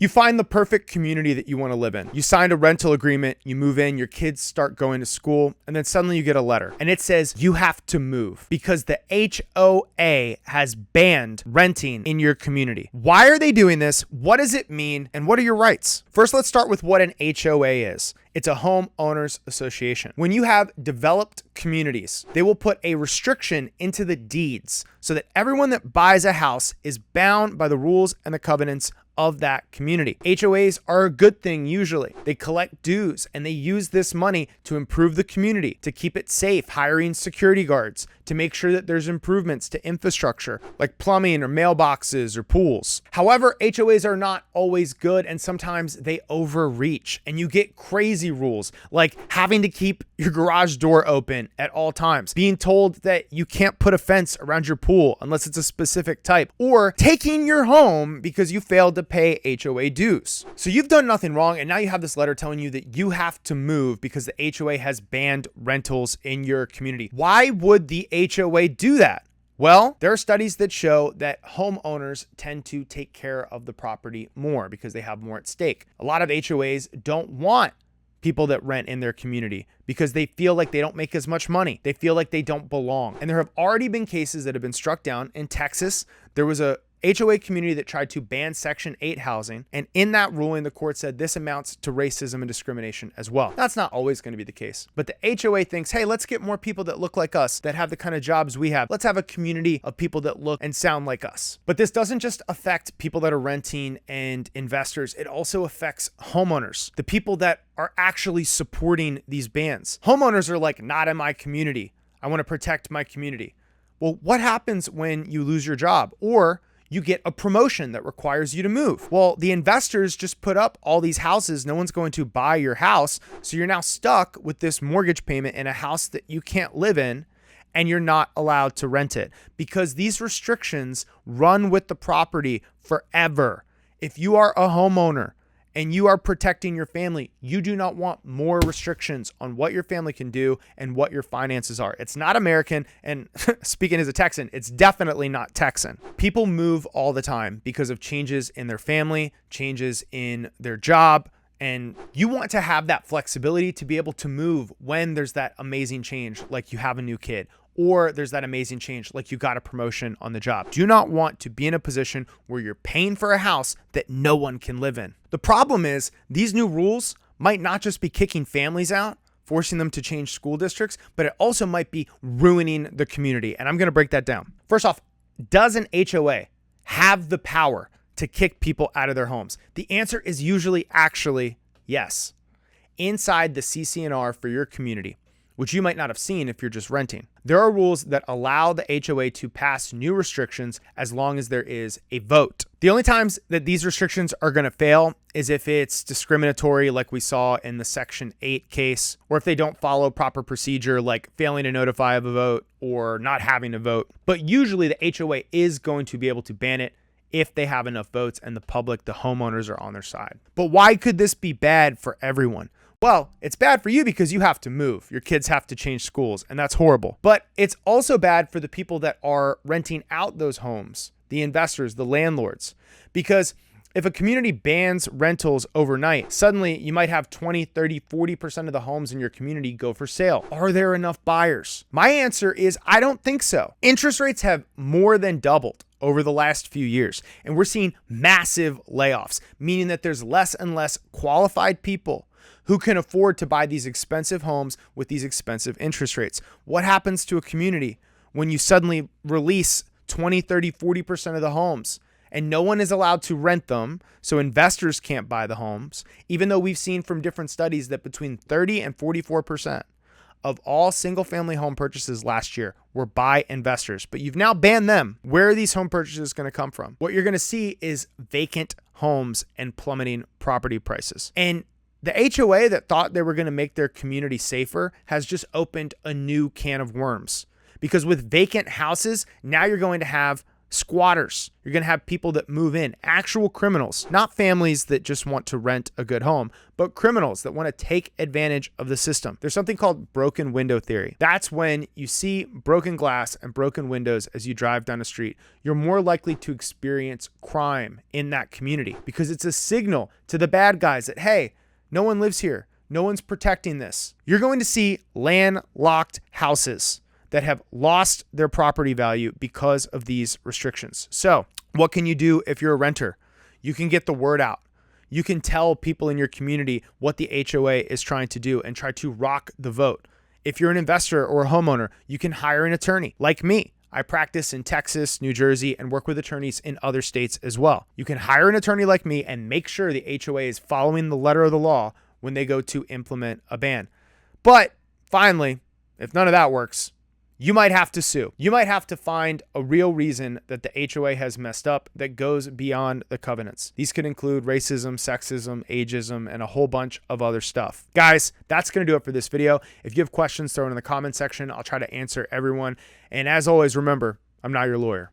You find the perfect community that you want to live in. You signed a rental agreement, you move in, your kids start going to school, and then suddenly you get a letter and it says you have to move because the HOA has banned renting in your community. Why are they doing this? What does it mean? And what are your rights? First, let's start with what an HOA is. It's a homeowners association. When you have developed communities, they will put a restriction into the deeds so that everyone that buys a house is bound by the rules and the covenants of that community. HOAs are a good thing usually. They collect dues and they use this money to improve the community, to keep it safe, hiring security guards, to make sure that there's improvements to infrastructure like plumbing or mailboxes or pools. However, HOAs are not always good and sometimes they overreach and you get crazy rules like having to keep your garage door open at all times, being told that you can't put a fence around your pool unless it's a specific type, or taking your home because you failed to pay HOA dues. So you've done nothing wrong and now you have this letter telling you that you have to move because the HOA has banned rentals in your community. Why would the HOA do that? Well, there are studies that show that homeowners tend to take care of the property more because they have more at stake. A lot of HOAs don't want people that rent in their community because they feel like they don't make as much money. They feel like they don't belong. And there have already been cases that have been struck down. In Texas, there was a HOA community that tried to ban Section 8 housing. And in that ruling, the court said this amounts to racism and discrimination as well. That's not always going to be the case. But the HOA thinks, hey, let's get more people that look like us, that have the kind of jobs we have. Let's have a community of people that look and sound like us. But this doesn't just affect people that are renting and investors. It also affects homeowners, the people that are actually supporting these bans. Homeowners are like, not in my community. I want to protect my community. Well, what happens when you lose your job or you get a promotion that requires you to move? Well, the investors just put up all these houses. No one's going to buy your house. So you're now stuck with this mortgage payment in a house that you can't live in, and you're not allowed to rent it because these restrictions run with the property forever. If you are a homeowner and you are protecting your family, you do not want more restrictions on what your family can do and what your finances are. It's not American. And speaking as a Texan, it's definitely not Texan. People move all the time because of changes in their family, changes in their job. And you want to have that flexibility to be able to move when there's that amazing change, like you have a new kid, or there's that amazing change, like you got a promotion on the job. Do not want to be in a position where you're paying for a house that no one can live in. The problem is these new rules might not just be kicking families out, forcing them to change school districts, but it also might be ruining the community. And I'm going to break that down. First off, does an HOA have the power to kick people out of their homes? The answer is usually actually yes. Inside the CC&R for your community, which you might not have seen if you're just renting, there are rules that allow the HOA to pass new restrictions as long as there is a vote. The only times that these restrictions are going to fail is if it's discriminatory, like we saw in the Section 8 case, or if they don't follow proper procedure, like failing to notify of a vote or not having a vote. But usually the HOA is going to be able to ban it if they have enough votes and the public, the homeowners, are on their side. But why could this be bad for everyone? Well, it's bad for you because you have to move. Your kids have to change schools, and that's horrible. But it's also bad for the people that are renting out those homes, the investors, the landlords. Because if a community bans rentals overnight, suddenly you might have 20, 30, 40% of the homes in your community go for sale. Are there enough buyers? My answer is I don't think so. Interest rates have more than doubled over the last few years, and we're seeing massive layoffs, meaning that there's less and less qualified people who can afford to buy these expensive homes with these expensive interest rates. What happens to a community when you suddenly release 20, 30, 40% of the homes and no one is allowed to rent them, so investors can't buy the homes, even though we've seen from different studies that between 30 and 44% of all single-family home purchases last year were by investors, but you've now banned them. Where are these home purchases going to come from? What you're going to see is vacant homes and plummeting property prices. And the HOA that thought they were going to make their community safer has just opened a new can of worms, because with vacant houses, now you're going to have squatters. You're going to have people that move in, actual criminals, not families that just want to rent a good home, but criminals that want to take advantage of the system. There's something called broken window theory. That's when you see broken glass and broken windows as you drive down the street. You're more likely to experience crime in that community because it's a signal to the bad guys that, hey, no one lives here. No one's protecting this. You're going to see landlocked houses that have lost their property value because of these restrictions. So what can you do if you're a renter? You can get the word out. You can tell people in your community what the HOA is trying to do and try to rock the vote. If you're an investor or a homeowner, you can hire an attorney like me. I practice in Texas, New Jersey, and work with attorneys in other states as well. You can hire an attorney like me and make sure the HOA is following the letter of the law when they go to implement a ban. But finally, if none of that works, you might have to sue. You might have to find a real reason that the HOA has messed up that goes beyond the covenants. These could include racism, sexism, ageism, and a whole bunch of other stuff. Guys, that's going to do it for this video. If you have questions, throw it in the comment section. I'll try to answer everyone. And as always, remember, I'm not your lawyer.